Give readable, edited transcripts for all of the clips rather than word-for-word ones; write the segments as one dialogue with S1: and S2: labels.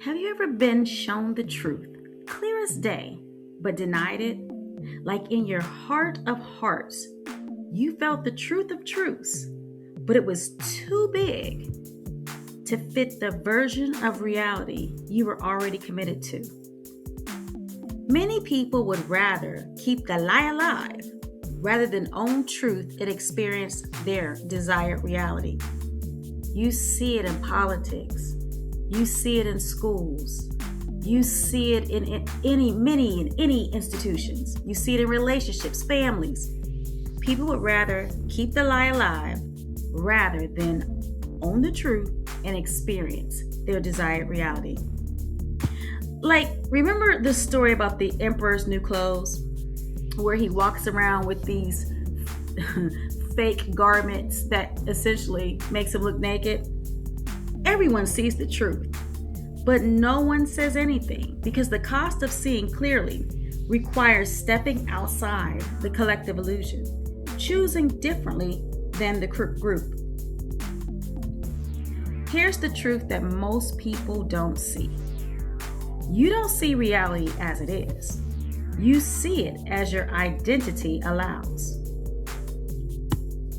S1: Have you ever been shown the truth, clear as day, but denied it? Like in your heart of hearts, you felt the truth of truths, but it was too big to fit the version of reality you were already committed to. Many people would rather keep the lie alive rather than own truth and experience their desired reality. You see it in politics. You see it in schools. You see it in many institutions. You see it in relationships, families. People would rather keep the lie alive rather than own the truth and experience their desired reality. Like, remember the story about the emperor's new clothes, where he walks around with these fake garments that essentially makes him look naked? Everyone sees the truth, but no one says anything because the cost of seeing clearly requires stepping outside the collective illusion, choosing differently than the group. Here's the truth that most people don't see. You don't see reality as it is. You see it as your identity allows.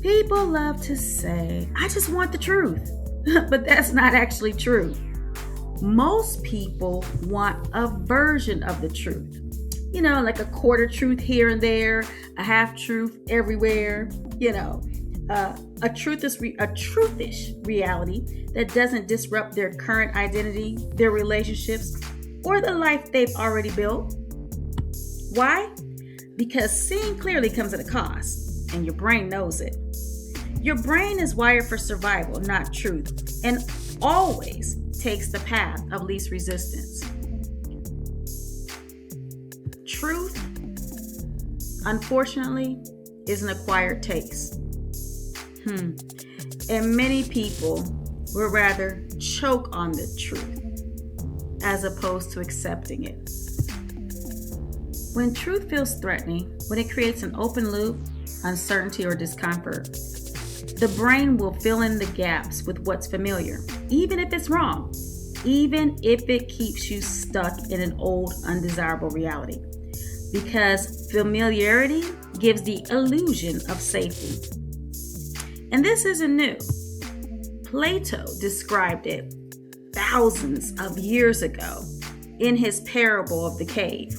S1: People love to say, I just want the truth. But that's not actually true. Most people want a version of the truth. You know, like a quarter truth here and there, a half truth everywhere. You know, a truthish reality that doesn't disrupt their current identity, their relationships, or the life they've already built. Why? Because seeing clearly comes at a cost, and your brain knows it. Your brain is wired for survival, not truth, and always takes the path of least resistance. Truth, unfortunately, is an acquired taste. And many people would rather choke on the truth as opposed to accepting it. When truth feels threatening, when it creates an open loop, uncertainty, or discomfort, the brain will fill in the gaps with what's familiar, even if it's wrong, even if it keeps you stuck in an old, undesirable reality. Because familiarity gives the illusion of safety. And this isn't new. Plato described it thousands of years ago in his parable of the cave.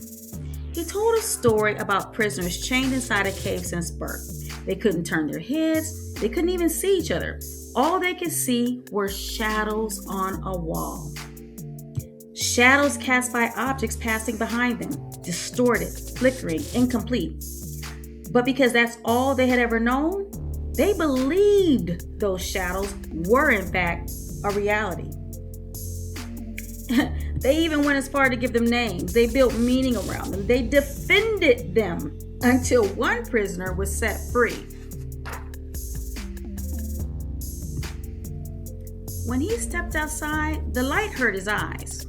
S1: He told a story about prisoners chained inside a cave since birth. They couldn't turn their heads. They couldn't even see each other. All they could see were shadows on a wall. Shadows cast by objects passing behind them, distorted, flickering, incomplete. But because that's all they had ever known, they believed those shadows were in fact a reality. They even went as far to give them names. They built meaning around them. They defended them until one prisoner was set free. When he stepped outside, the light hurt his eyes.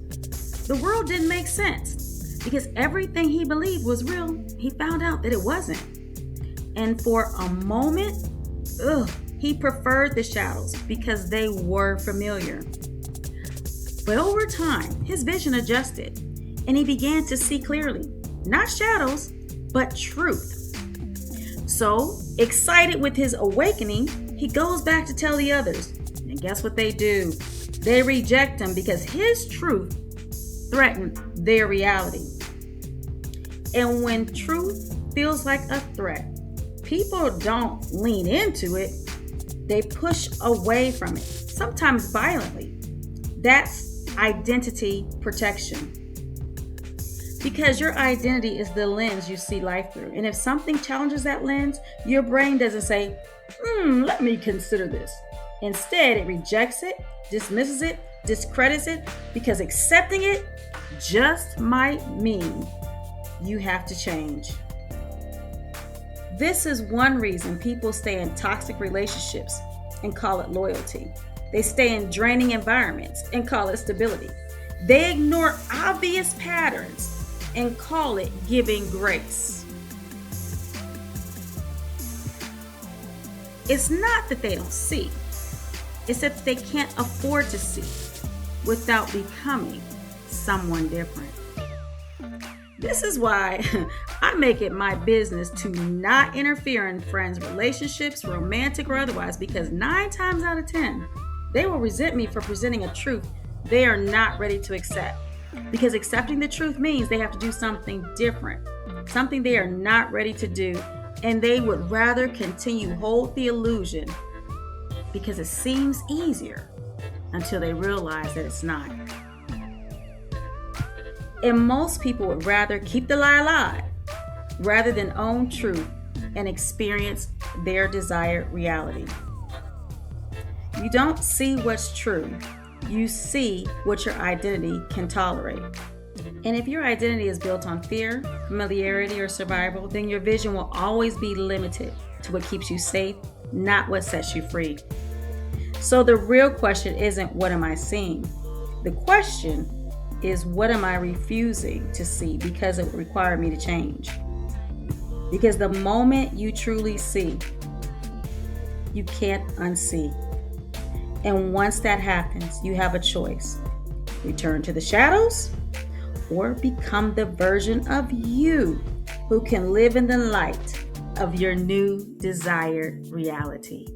S1: The world didn't make sense because everything he believed was real. He found out that it wasn't. And for a moment, he preferred the shadows because they were familiar. But over time, his vision adjusted and he began to see clearly, not shadows, but truth. So, excited with his awakening, he goes back to tell the others. And guess what they do? They reject him because his truth threatened their reality. And when truth feels like a threat, people don't lean into it. They push away from it, sometimes violently. That's identity protection. Because your identity is the lens you see life through. And if something challenges that lens, your brain doesn't say, let me consider this. Instead, it rejects it, dismisses it, discredits it, because accepting it just might mean you have to change. This is one reason people stay in toxic relationships and call it loyalty. They stay in draining environments and call it stability. They ignore obvious patterns and call it giving grace. It's not that they don't see. It's that they can't afford to see without becoming someone different. This is why I make it my business to not interfere in friends' relationships, romantic or otherwise, because 9 times out of 10, they will resent me for presenting a truth they are not ready to accept. Because accepting the truth means they have to do something different, something they are not ready to do, and they would rather continue hold the illusion because it seems easier until they realize that it's not. And most people would rather keep the lie alive rather than own truth and experience their desired reality. You don't see what's true. You see what your identity can tolerate. And if your identity is built on fear, familiarity, or survival, then your vision will always be limited to what keeps you safe, not what sets you free. So the real question isn't, what am I seeing? The question is, what am I refusing to see because it would require me to change? Because the moment you truly see, you can't unsee. And once that happens, you have a choice. Return to the shadows or become the version of you who can live in the light of your new desired reality.